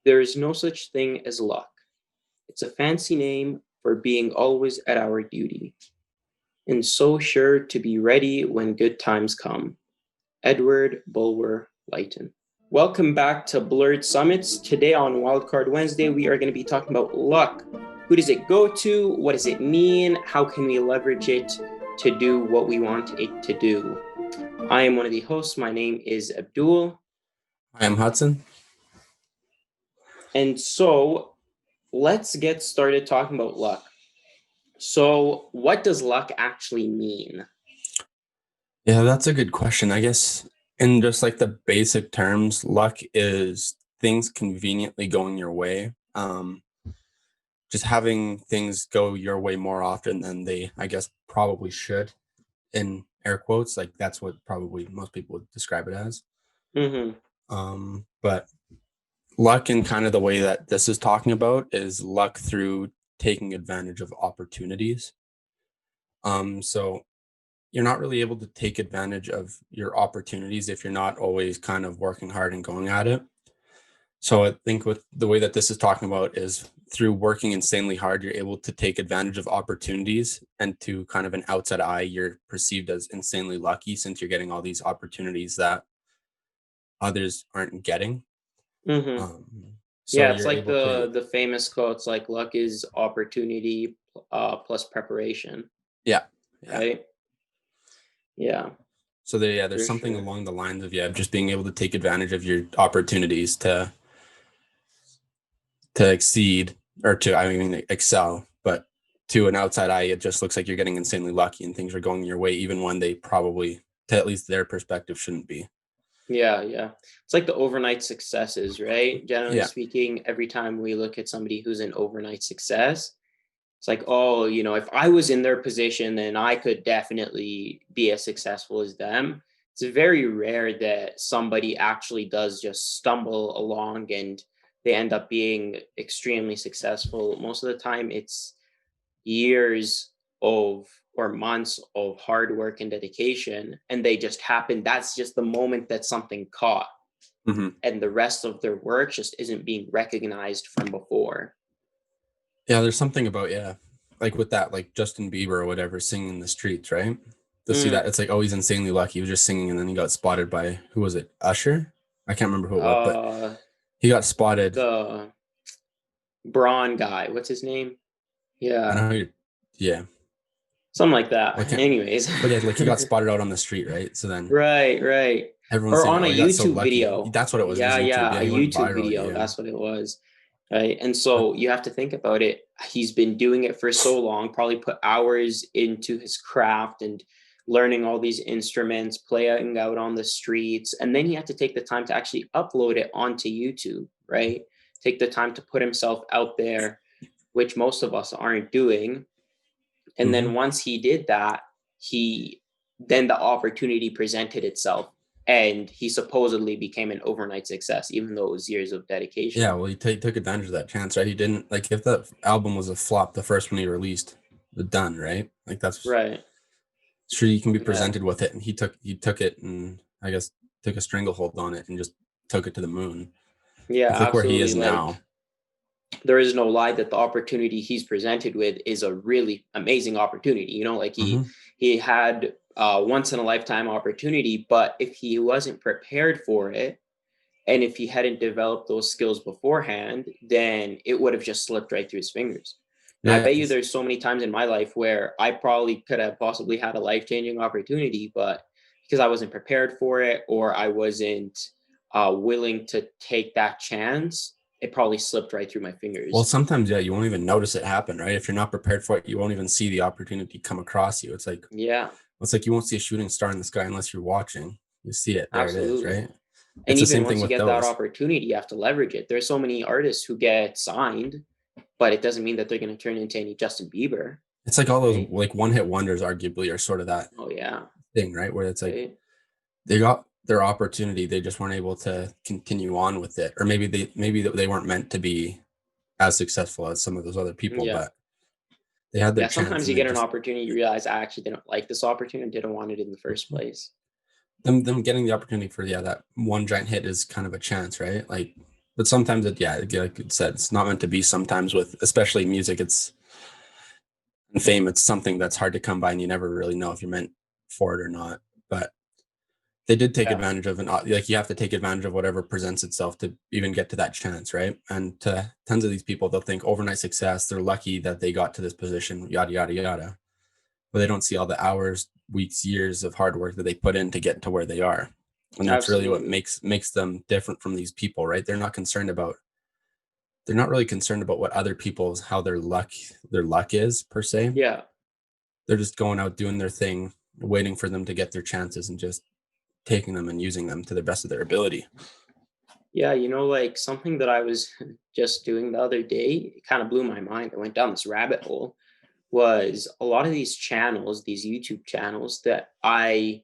There is no such thing as luck. It's a fancy name for being always at our duty, and so sure to be ready when good times come. Edward Bulwer Lytton. Welcome back to Blurred Summits. Today on Wildcard Wednesday, we are going to be talking about luck. Who does it go to? What does it mean? How can we leverage it to do what we want it to do? I am one of the hosts. My name is Abdul. I am Hudson. And so let's get started talking about luck. So, what does luck actually mean? Yeah, that's a good question. I guess in just like the basic terms, luck is things conveniently going your way. Just having things go your way more often than they, I guess, probably should, in air quotes. Like that's what probably most people would describe it as. Mm-hmm. But luck in kind of the way that this is talking about is luck through taking advantage of opportunities. So you're not really able to take advantage of your opportunities if you're not always kind of working hard and going at it. So I think with the way that this is talking about is through working insanely hard, you're able to take advantage of opportunities, and to kind of an outside eye, you're perceived as insanely lucky since you're getting all these opportunities that others aren't getting. Mm-hmm. So Yeah, it's you're like able to, the famous quotes like luck is opportunity plus preparation, yeah, yeah. right? Yeah, So there's for something sure. along the lines of just being able to take advantage of your opportunities to exceed or to excel, but to an outside eye it just looks like you're getting insanely lucky and things are going your way even when they probably, to at least their perspective, shouldn't be. Yeah, yeah. It's like the overnight successes, right? Generally Yeah, speaking, every time we look at somebody who's an overnight success, it's like, oh, if I was in their position, then I could definitely be as successful as them. It's very rare that somebody actually does just stumble along and they end up being extremely successful. Most of the time, it's years of or months of hard work and dedication, and they just happen. That's just the moment that something caught, mm-hmm. and the rest of their work just isn't being recognized from before. Yeah, there's something about, like with that, like Justin Bieber or whatever singing in the streets, right? To see that, Mm. it's like, oh, he's insanely lucky, he was just singing and then he got spotted by, who was it, Usher? I can't remember who it was, but Uh, he got spotted. the Braun guy, what's his name? I Yeah, know who yeah, something like well, I that. can't, Anyways, but yeah, like he got spotted out on the street, right? So then right, right. everyone's Or saying, on a oh, he got so YouTube lucky. video. That's what it was. It was Yeah, YouTube. yeah, Yeah, a he went YouTube viral. video. Yeah. That's what it was. Right. And But so you have to think about it. He's been doing it for so long, probably put hours into his craft and learning all these instruments, playing out on the streets. And then he had to take the time to actually upload it onto YouTube, right? Take the time to put himself out there, which most of us aren't doing. And then mhm. once he did that, he then the opportunity presented itself and he supposedly became an overnight success, even though it was years of Yeah, dedication. well, he took advantage of that chance, right? He didn't, like, if that album was a flop, the first one he released, done, right? Like that's Right. sure you can be Yeah. presented with it, and he took it, and I guess took a stranglehold on it and just took it to the moon. Yeah, Like look where he absolutely. is now. Like there is no lie that the opportunity he's presented with is a really amazing opportunity. Like he Hmm. he had once in a lifetime opportunity, but if he wasn't prepared for it, and if he hadn't developed those skills beforehand, then it would have just slipped right through his fingers. And I Yeah, bet you there's so many times in my life where I probably could have possibly had a life changing opportunity, but because I wasn't prepared for it or I wasn't willing to take that chance, it probably slipped right through my well, fingers. sometimes you won't even notice it happen, right? If you're not prepared for it, you won't even see the opportunity come across you. Yeah, It's like you won't see a shooting star in the sky unless you're watching. You see it, there it is, absolutely. right? And It's the even same thing once you with get that those. opportunity, you have to leverage it. There's so many artists who get signed, but it doesn't mean that they're going to turn into any Justin Bieber, It's like all those right? like one hit wonders arguably are sort of that Oh yeah, thing, right? Where it's like right. they got their opportunity, they just weren't able to continue on with it. Or maybe they weren't meant to be as successful as some of those other people, Yeah. but they had their Yeah, chance sometimes and you they get an just opportunity, you realize I actually didn't like this opportunity, didn't want it in the first place. them getting the opportunity for that one giant hit is kind of a chance, right? Like But sometimes like you said, it's not meant to be. Sometimes with especially music, it's and fame, it's something that's hard to come by, and you never really know if you're meant for it or not. But they did take Yeah, advantage of, and like you have to take advantage of whatever presents itself to even get to that chance, right? And to tons of these people, they'll think overnight success. They're lucky that they got to this position, yada yada yada. But they don't see all the hours, weeks, years of hard work that they put in to get to where they are. And that's really what absolutely. makes them different from these people, right? They're not really concerned about what other people's how their luck is per se. Yeah. They're just going out doing their thing, waiting for them to get their chances and just taking them and using them to the best of their ability. Yeah, like something that I was just doing the other day, it kind of blew my mind. I went down this rabbit hole, was a lot of these channels, these YouTube channels that I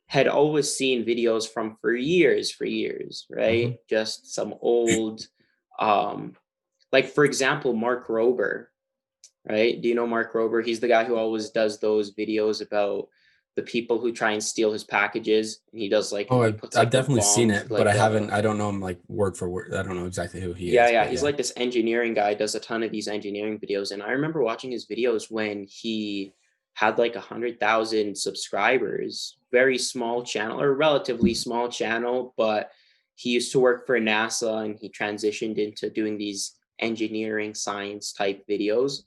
had always seen videos from for years, right? Mm-hmm. Just some old, um, like for example, Mark Rober, right? Do you know Mark Rober? He's the guy who always does those videos about the people who try and steal his packages, and he does like Oh, he I've, puts I've like the definitely seen bomb it, through but like I don't know him like word for word. I don't know exactly who he yeah, is, yeah, but he's yeah. like this engineering guy, does a ton of these engineering videos, and I remember watching his videos when he had like 100,000 subscribers. Very small channel, or relatively small channel, but he used to work for NASA and he transitioned into doing these engineering science type videos.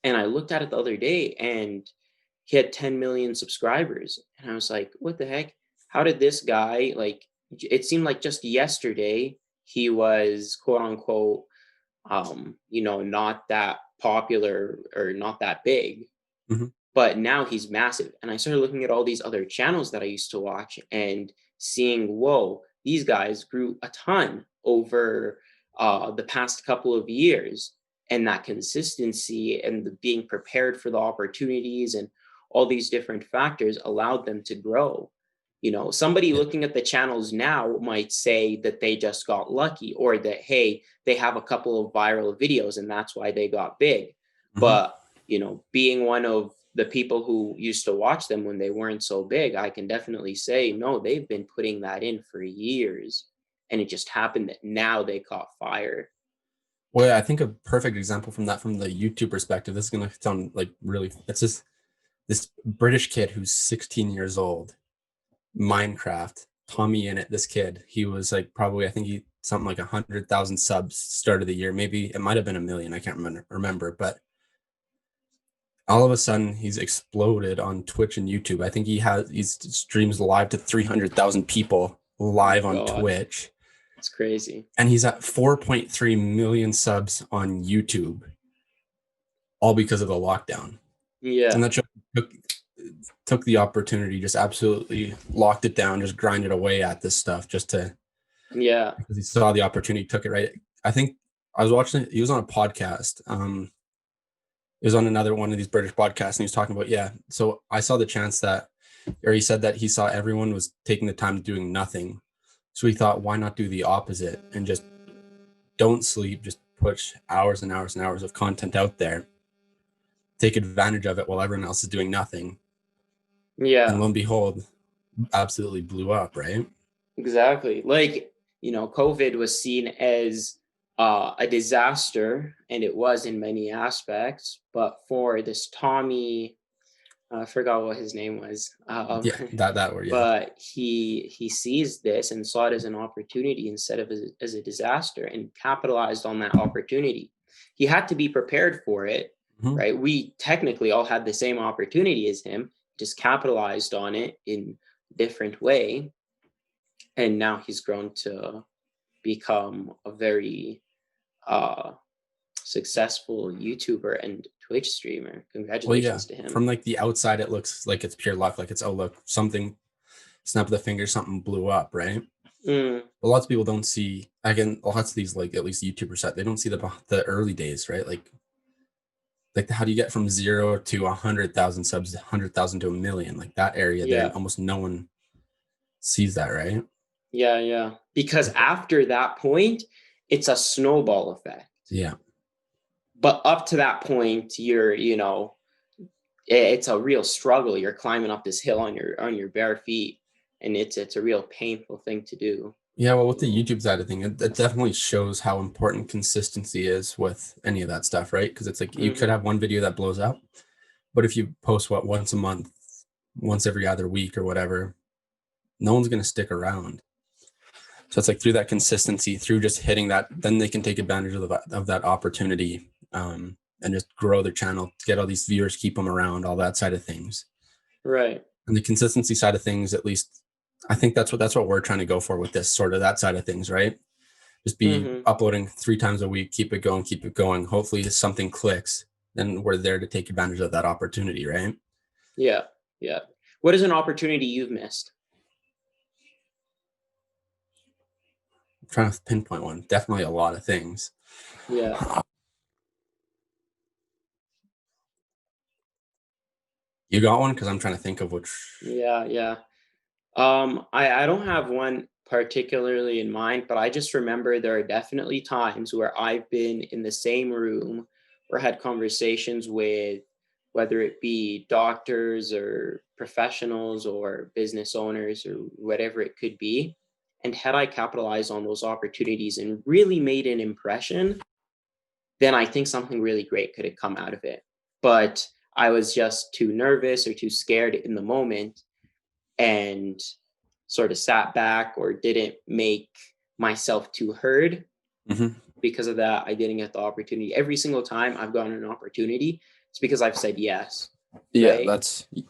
And I looked at it the other day and he had 10 million subscribers. And I was like, what the heck? How did this guy, like, it seemed like just yesterday he was quote unquote, not that popular or not that big, Hmm. but now he's massive. And I started looking at all these other channels that I used to watch and seeing, whoa, these guys grew a ton over the past couple of years. And that consistency and the being prepared for the opportunities and all these different factors allowed them to grow. Somebody Yeah. looking at the channels now might say that they just got lucky, or that, hey, they have a couple of viral videos and that's why they got big. Hmm. But being one of the people who used to watch them when they weren't so big, I can definitely say, no, they've been putting that in for years. And it just happened that now they caught fire. Well, yeah, I think a perfect example from that, from the YouTube perspective, this is going to sound like really, it's just this British kid who's 16 years old, Minecraft, Tommy in it, this kid, he was like probably, I think he, something like 100,000 subs start of the year. Maybe it might've been a million. I can't remember, but all of a sudden he's exploded on Twitch and YouTube. I think he streams live to 300,000 people Oh my live on God, Twitch, it's crazy. and he's at 4.3 million subs on YouTube, all because of the lockdown. And Yeah, that took, took the opportunity, just absolutely locked it down, just grinded away at this stuff, just to yeah, because he saw the opportunity, took it right. I think I was watching it. He was on a podcast. He was on another one of these British podcasts, and he was talking about, yeah. So I saw the chance that, or he said that he saw everyone was taking the time doing nothing. So he thought, why not do the opposite and just don't sleep, just push hours and hours and hours of content out there, take advantage of it while everyone else is doing nothing. And yeah, lo and behold, absolutely blew up, right? exactly. Like, COVID was seen as a disaster, and it was in many aspects. But for this Tommy, I forgot what his name was. Yeah, that word, yeah. But he sees this and saw it as an opportunity instead of as a disaster, and capitalized on that opportunity. He had to be prepared for it, Mm-hmm. right? We technically all had the same opportunity as him, just capitalized on it in a different way, and now he's grown to become a very uh successful YouTuber and Twitch streamer. Well, yeah, Congratulations to him. from like the outside, it looks like it's pure luck. Like it's, oh, look, something, snap of the finger, something blew up, right? Mm, But lots of people don't see, again, lots of these, like at least YouTubers, they don't see the early days, right? Like how do you get from 0 to 100,000 subs, 100,000 to a million? Like that area there, yeah. almost no one sees that, right? Yeah, yeah. Because after that point, it's a snowball effect. Yeah. But up to that point, it's a real struggle. You're climbing up this hill on your bare feet, and it's a real painful thing to do. Yeah, well, with the YouTube side of thing, it definitely shows how important consistency is with any of that stuff, right? Because it's like you could Mm-hmm. have one video that blows up, but if you post once a month, once every other week or whatever, no one's going to stick around. So it's like through that consistency, through just hitting that, then they can take advantage of that opportunity, and just grow their channel, get all these viewers, keep them around, all that side of things. Right. And the consistency side of things, at least, I think that's what we're trying to go for with this sort of that side of things, right? Just be Mm-hmm. uploading 3 times a week, keep it going, keep it going. Hopefully something clicks, then we're there to take advantage of that opportunity, right? Yeah. Yeah. What is an opportunity you've missed? I'm trying to pinpoint one. Definitely a lot of things. Yeah. You got one? Because I'm trying to think of which. Yeah. Yeah. I don't have one particularly in mind, but I just remember there are definitely times where I've been in the same room or had conversations with whether it be doctors or professionals or business owners or whatever it could be. And had I capitalized on those opportunities and really made an impression, then I think something really great could have come out of it. But I was just too nervous or too scared in the moment and sort of sat back or didn't make myself too heard. Mhm. Because of that, I didn't get the opportunity. Every single time I've gotten an opportunity, it's because I've said yes, Yeah, right? that's. Like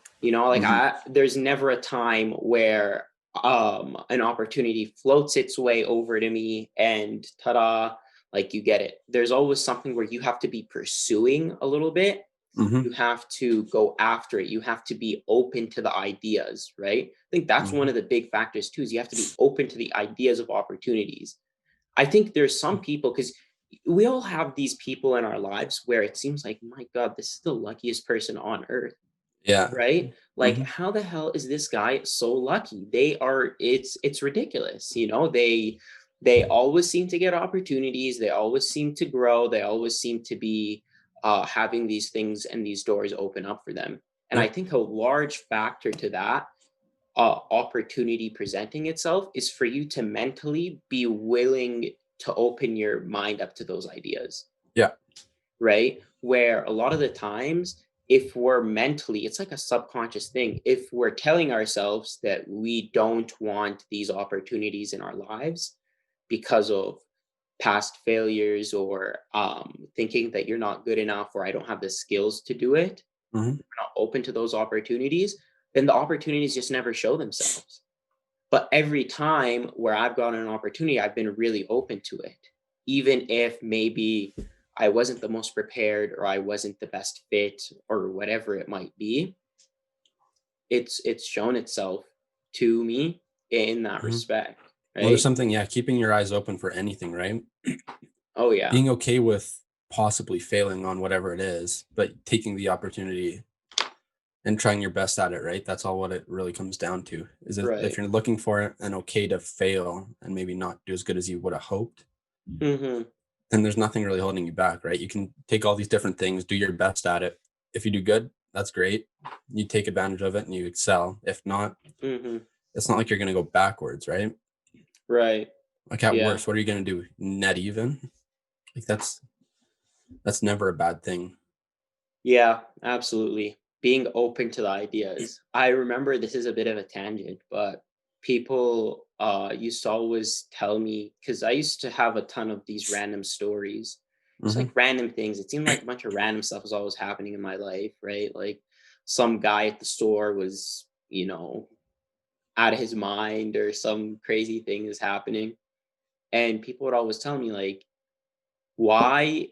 Mhm. there's never a time where an opportunity floats its way over to me and ta-da, like you get it. There's always something where you have to be pursuing a little bit. Mhm. You have to go after it. You have to be open to the ideas, right? I think that's one Mhm. of the big factors too, is you have to be open to the ideas of opportunities. I think there's some people, because we all have these people in our lives where it seems like, my God, this is the luckiest person on earth, Yeah. right? Like, Mhm. how the hell is this guy so lucky? They are, it's ridiculous. They always seem to get opportunities, they always seem to grow, they always seem to be having these things and these doors open up for them. And I Yep. think a large factor to that opportunity presenting itself is for you to mentally be willing to open your mind up to those ideas, Yeah. right? Where a lot of the times, if we're mentally, it's like a subconscious thing. If we're telling ourselves that we don't want these opportunities in our lives because of past failures or thinking that you're not good enough or I don't have the skills to do it, Mhm. we're not open to those opportunities, then the opportunities just never show themselves. But every time where I've gotten an opportunity, I've been really open to it, even if maybe I wasn't the most prepared or I wasn't the best fit or whatever it might be. It's shown itself to me in that Mhm. respect, Well, there's right? something, yeah, keeping your eyes open for anything, right? Oh yeah, Being okay with possibly failing on whatever it is, but taking the opportunity and trying your best at it, right? That's all what it really comes down to. Is if right. you're looking for it and okay to fail and maybe not do as good as you would have hoped, Mm-hmm. then there's nothing really holding you back, right? You can take all these different things, do your best at it. If you do good, that's great. You take advantage of it and you excel. If not, Mm-hmm. it's not like you're going to go backwards, right? Right. Like at Yeah. worst, what are you going to do? Net even? Like that's never a bad thing. Yeah, absolutely. Being open to the ideas. I remember, this is a bit of a tangent, but people used to always tell me, because I used to have a ton of these random stories, just Hmm. like random things. It seemed like a bunch of random stuff was always happening in my life, right? Like some guy at the store was, out of his mind or some crazy thing is happening. And people would always tell me, like, why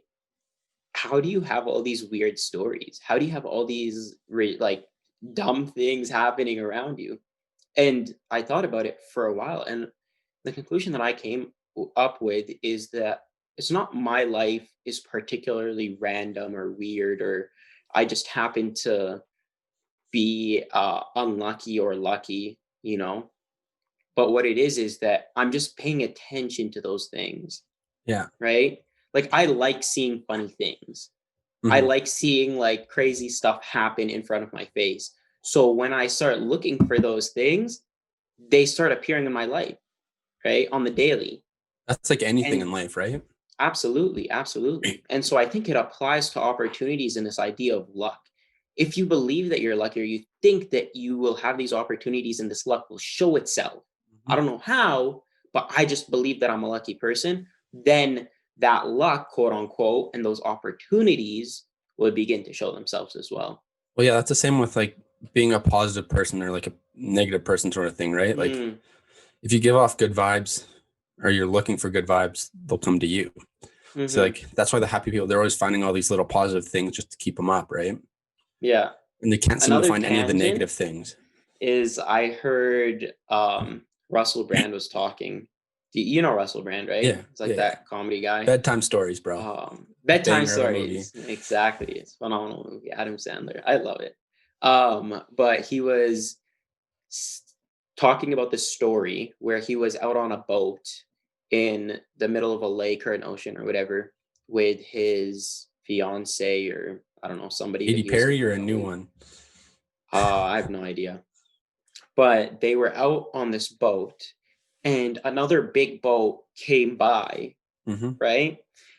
how do you have all these weird stories? How do you have all these like dumb things happening around you? And I thought about it for a while, and the conclusion that I came up with is that it's not my life is particularly random or weird, or I just happen to be unlucky or lucky, But what it is that I'm just paying attention to those things, Yeah. right? Like I like seeing funny things. I Hmm. like seeing like crazy stuff happen in front of my face. So when I start looking for those things, they start appearing in my life. right? On the daily. That's like anything And in life, right? absolutely, absolutely. And so I think it applies to opportunities in this idea of luck. If you believe that you're lucky or you think that you will have these opportunities and this luck will show itself, I Mhm. don't know how, but I just believe that I'm a lucky person, then that luck, quote unquote, and those opportunities would begin to show themselves as well. Well, yeah, that's the same with like being a positive person or like a negative person sort of thing, right? Like Mm, if you give off good vibes or you're looking for good vibes, they'll come to you. So hmm. like that's why the happy people, they're always finding all these little positive things just to keep them up, right? Yeah. And they can't seem to Another find any of the tangent negative things. is I heard Russell Brand was talking. You know Russell Brand, right? Yeah, It's like yeah, yeah. that comedy guy. Bedtime stories, bro. Bedtime Banger of a movie. stories. Exactly. It's a phenomenal movie. Adam Sandler. I love it. But he was talking about this story where he was out on a boat in the middle of a lake or an ocean or whatever with his fiance or I don't know, somebody that Katy he was Perry or hooking a up new with. one? I have no idea. But they were out on this boat and another big boat came by, Mm-hmm. right?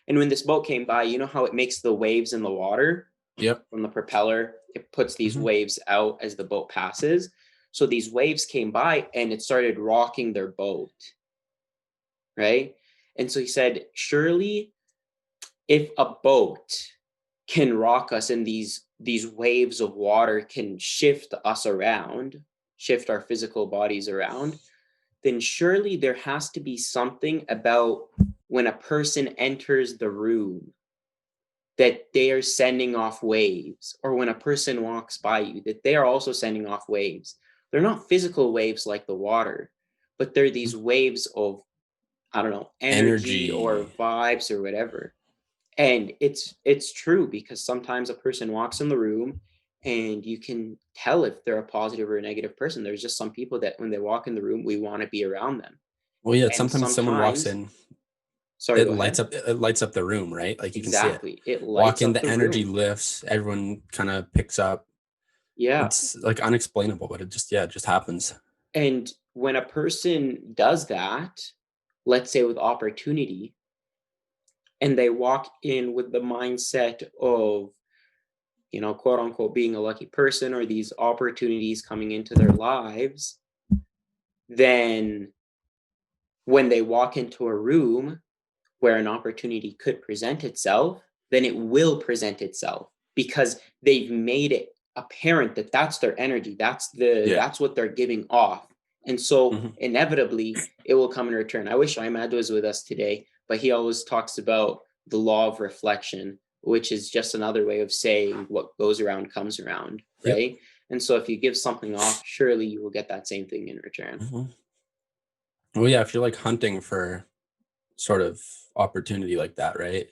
And when this boat came by, you know how it makes the waves in the water Yep. from the propeller? It puts these Mm-hmm. waves out as the boat passes. So these waves came by and it started rocking their boat, right? And so he said, surely if a boat can rock us and these waves of water can shift us around, shift our physical bodies around, then surely there has to be something about when a person enters the room that they are sending off waves, or when a person walks by you, that they are also sending off waves. They're not physical waves like the water, but they're these waves of, I don't know, energy or Energy. vibes or whatever. And it's true because sometimes a person walks in the room and you can tell if they're a positive or a negative person. There's just some people that when they walk in the room, we want to be around them. Well, yeah, And sometimes someone walks sometimes, in, sorry, go ahead. it lights up the room, right? Like you can see it. Exactly. It Walk lights in, up the the energy room. lifts, everyone kind of picks up. Yeah. It's like unexplainable, but it just yeah, it just happens. And when a person does that, let's say with opportunity, and they walk in with the mindset of, quote unquote, being a lucky person or these opportunities coming into their lives, then when they walk into a room where an opportunity could present itself, then it will present itself because they've made it apparent that that's their energy, Yeah. that's what they're giving off. And so Hmm. inevitably it will come in return. I wish Imad was with us today, but he always talks about the law of reflection, which is just another way of saying what goes around comes around, Yep. right? And so if you give something off, surely you will get that same thing in return. Hmm. Well, yeah, if you're like hunting for sort of opportunity like that, right?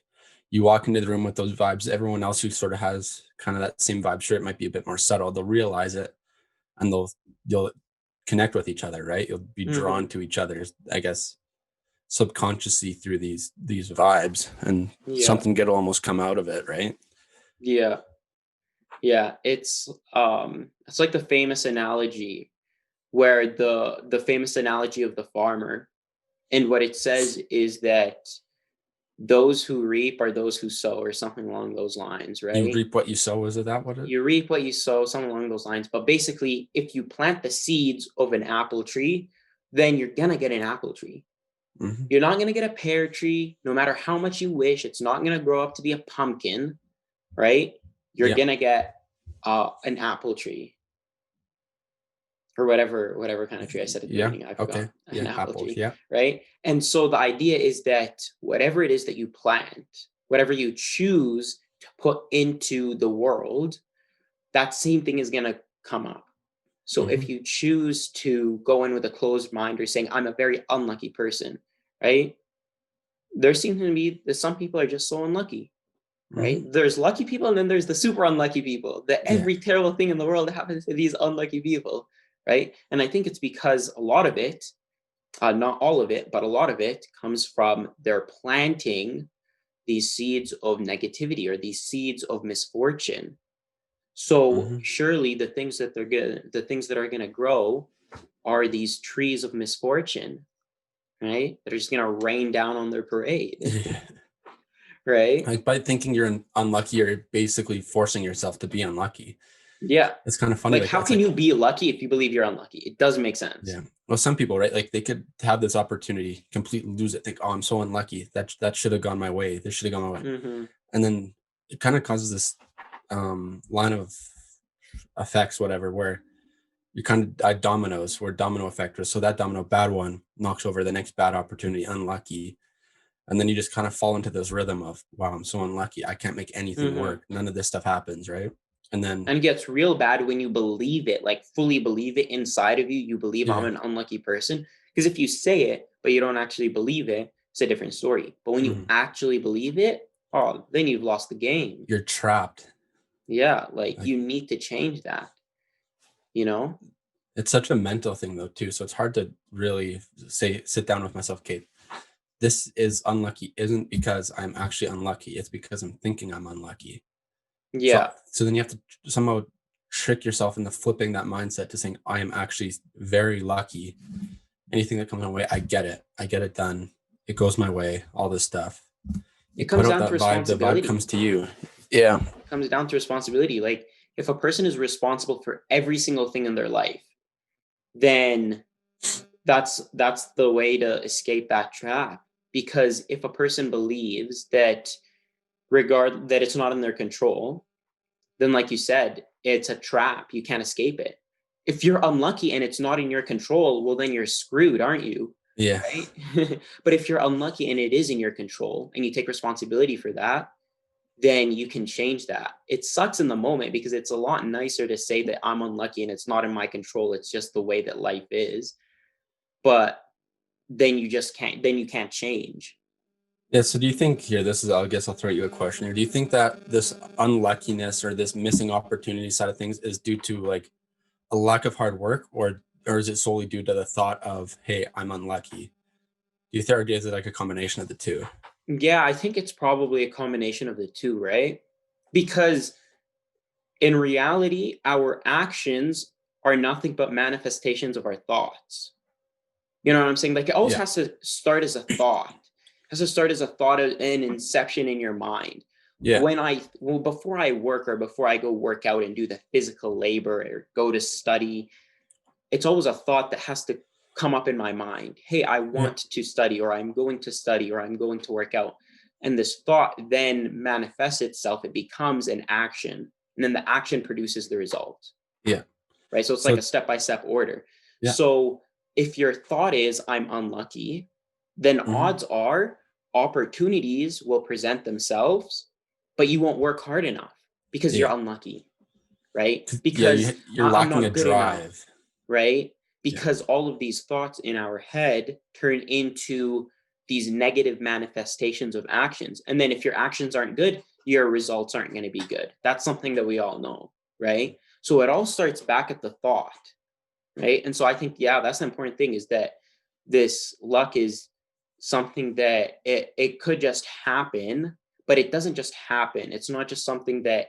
You walk into the room with those vibes. Everyone else who sort of has kind of that same vibe, sure, it might be a bit more subtle. They'll realize it, and you'll connect with each other, right? You'll be Mm-hmm. drawn to each other, I guess, subconsciously through these vibes, and Yeah. something good will almost come out of it, right? Yeah. Yeah, it's like the famous analogy where the famous analogy of the farmer, and what it says is that those who reap are those who sow or something along those lines, You right? reap what you sow. Is it that what it? You reap what you sow, something along those lines. But basically, if you plant the seeds of an apple tree, then you're gonna get an apple tree. Hmm. You're not gonna get a pear tree, no matter how much you wish. It's not gonna grow up to be a pumpkin, right? You're Yeah. gonna get an apple tree or whatever kind of tree I said at the Yeah. beginning. I Okay. forgot. An Yeah. apple Apples. tree, Yeah. right? And so the idea is that whatever it is that you plant, whatever you choose to put into the world, that same thing is going to come up. So Hmm. if you choose to go in with a closed mind or saying I'm a very unlucky person, right? There seems to be that some people are just so unlucky, right? Hmm. There's lucky people and then there's the super unlucky people. That Yeah. every terrible thing in the world happens to these unlucky people, right? And I think it's because a lot of it, not all of it, but a lot of it comes from their planting these seeds of negativity or these seeds of misfortune. So Hmm. surely the things that are gonna grow are these trees of misfortune, right? That are just going to rain down on their parade, Yeah. right? Like by thinking you're unlucky, you're basically forcing yourself to be unlucky. Yeah. It's kind of funny. Like, Like how it's can like, you be lucky if you believe you're unlucky? It doesn't make sense. yeah. Well, some people, right? Like they could have this opportunity, completely lose it, think, oh, I'm so unlucky. That should have gone my way. This should have gone my way. Hmm. And then it kind of causes this line of effects, whatever, where you kind of dominoes, where domino effect was. So that domino, bad one, knocks over the next bad opportunity, unlucky. And then you just kind of fall into this rhythm of, wow, I'm so unlucky. I can't make anything Hmm. work. None of this stuff happens, right? And then, And it gets real bad when you believe it, like fully believe it inside of you. You believe I'm yeah, an unlucky person. Because if you say it, but you don't actually believe it, it's a different story. But when you mhm, actually believe it, oh, then you've lost the game. you're trapped. Yeah. Like Like you need to change that, you know? it's such a mental thing though, too. So it's hard to really sit down with myself, Kate. This is unlucky isn't because I'm actually unlucky. It's because I'm thinking I'm unlucky. So Yeah. so then you have to somehow trick yourself into flipping that mindset to saying, I am actually very lucky. Anything that comes my way, I get it. I get it done. It goes my way, all this stuff. It You put comes out down to that vibe, the vibe comes responsibility. to you. Yeah. It comes down to responsibility. Like if a person is responsible for every single thing in their life, then that's the way to escape that trap. Because if a person believes that that it's not in their control, then like you said, it's a trap. You can't escape it. If you're unlucky and it's not in your control, well then you're screwed, aren't you? Yeah. Right? But if you're unlucky and it is in your control and you take responsibility for that, then you can change that. It sucks in the moment because it's a lot nicer to say that I'm unlucky and it's not in my control. It's just the way that life is. But then you can't change. Yeah. So do you think here, this is, I guess I'll throw you a question here. Do you think that this unluckiness or this missing opportunity side of things is due to like a lack of hard work, or is it solely due to the thought of, hey, I'm unlucky? Do you think, or is it like a combination of the two? Yeah, I think it's probably a combination of the two, right? Because in reality, our actions are nothing but manifestations of our thoughts. You know what I'm saying? Like it always Yeah. has to start as a thought. It has to start as a thought, an inception in your mind. Yeah. Before I work or before I go work out and do the physical labor or go to study, it's always a thought that has to come up in my mind. Hey, I Yeah. want to study, or I'm going to study, or I'm going to work out. And this thought then manifests itself. It becomes an action. And then the action produces the result, Yeah. right? So it's like So a step by step order. yeah. So if your thought is, I'm unlucky, then Hmm. odds are opportunities will present themselves, but you won't work hard enough because you're Yeah. unlucky, right? Yeah. Because You're I'm lacking a not good enough, drive. right? Yeah. Because all of these thoughts in our head turn into these negative manifestations of actions. And then if your actions aren't good, your results aren't going to be good. That's something that we all know, right? So it all starts back at the thought, right? And so I think, yeah, that's the important thing is that this luck is something that it could just happen, but it doesn't just happen. It's not just something that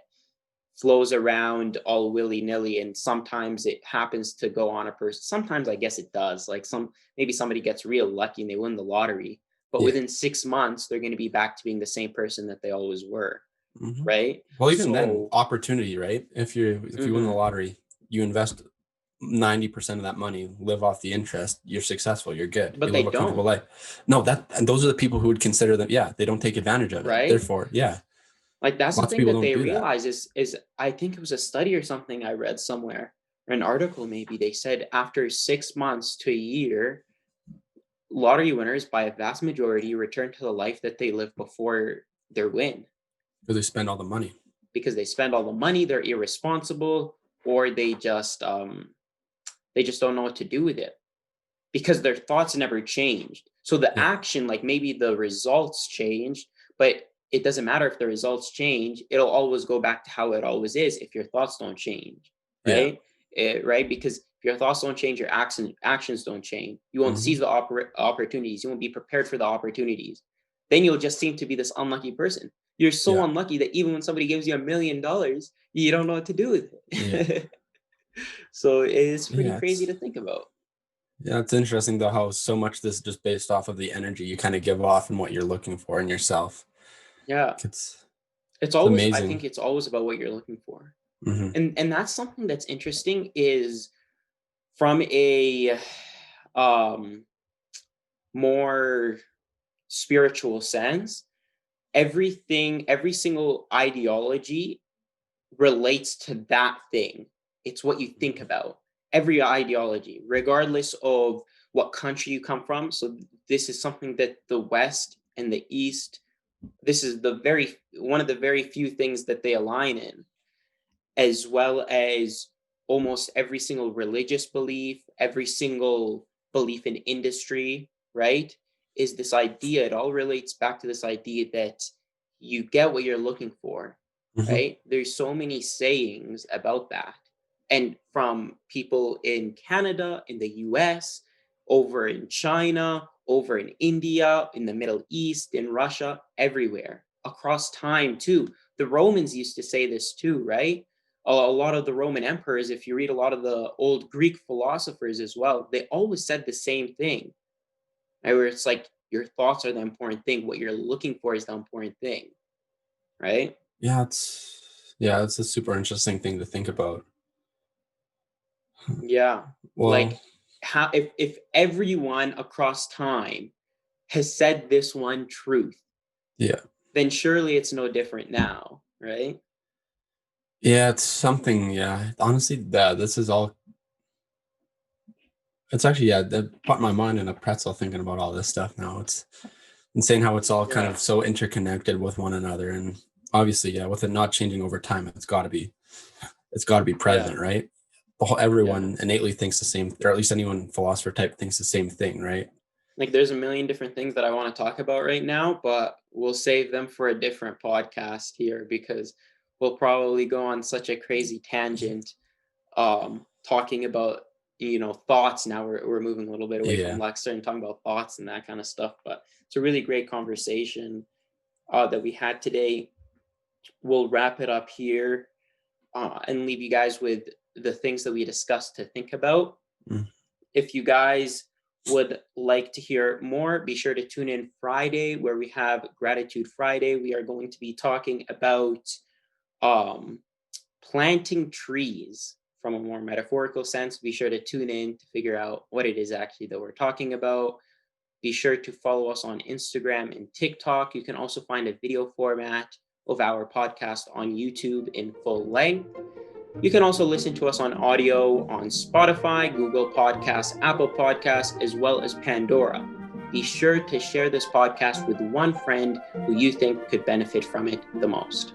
flows around all willy-nilly, and sometimes it happens to go on a person. Sometimes I guess it does, like maybe somebody gets real lucky and they win the lottery, but Yeah. within 6 months they're going to be back to being the same person that they always were, Hmm. right? Well, even then, So opportunity, right? If you win the mhm. lottery, you invest 90% of that money, live off the interest, you're successful, you're good, But you they live a comfortable don't, life. No, that and those are the people who would consider them, yeah, they don't take advantage of it. right? Therefore, yeah, Like that's the lots of thing people that don't they do that. realize is I think it was a study or something I read somewhere, or an article maybe. They said after 6 months to a year, lottery winners by a vast majority return to the life that they lived before their win, Because they spend all the money. because they spend all the money, they're irresponsible, or they just don't know what to do with it because their thoughts never changed. So the Yeah. action, like maybe the results changed, but it doesn't matter if the results change. It'll always go back to how it always is if your thoughts don't change, Yeah. right? Right? Because if your thoughts don't change, your actions don't change. You won't Hmm. seize the opportunities. You won't be prepared for the opportunities. Then you'll just seem to be this unlucky person. You're so Yeah. unlucky that even when somebody gives you $1 million, you don't know what to do with Yeah. it. So it's pretty Yeah. crazy It's to think about. Yeah, it's interesting though how so much this is just based off of the energy you kind of give off and what you're looking for in yourself. Yeah. It's It's it's always, I amazing. think it's always about what you're looking for. Hmm. And that's something that's interesting is from a um more spiritual sense, every single ideology relates to that thing. It's what you think about. Every ideology, regardless of what country you come from. So this is something that the West and the East, this is the very one of the very few things that they align in, as well as almost every single religious belief, every single belief in industry, right? Is this idea, it all relates back to this idea that you get what you're looking for, Hmm. right? There's so many sayings about that. And from people in Canada, in the US, over in China, over in India, in the Middle East, in Russia, everywhere, across time too. The Romans used to say this too, right? A lot of the Roman emperors, if you read a lot of the old Greek philosophers as well, they always said the same thing, right? Where it's like your thoughts are the important thing. What you're looking for is the important thing, right? Yeah, it's a super interesting thing to think about. Yeah. Well, Like how if everyone across time has said this one truth, yeah. then surely it's no different now, right? Yeah, it's something, yeah. Honestly, yeah, this is all it's actually, yeah, that put my mind in a pretzel thinking about all this stuff now. It's insane how it's all kind Yeah. of so interconnected with one another. And obviously, yeah, with it not changing over time, it's gotta be Yeah. present, right? The whole Yeah. everyone innately thinks the same, or at least anyone philosopher type thinks the same thing, right? Like there's a million different things that I want to talk about right now, but we'll save them for a different podcast here because we'll probably go on such a crazy tangent talking about thoughts. Now we're moving a little bit away from Yeah. Lexer and talking about thoughts and that kind of stuff, but it's a really great conversation that we had today. We'll wrap it up here and leave you guys with the things that we discussed to think about. Mm. If you guys would like to hear more, be sure to tune in Friday where we have Gratitude Friday. We are going to be talking about um, planting trees from a more metaphorical sense. Be sure to tune in to figure out what it is actually that we're talking about. Be sure to follow us on Instagram and TikTok. You can also find a video format of our podcast on YouTube in full length. You can also listen to us on audio on Spotify, Google Podcasts, Apple Podcasts, as well as Pandora. Be sure to share this podcast with one friend who you think could benefit from it the most.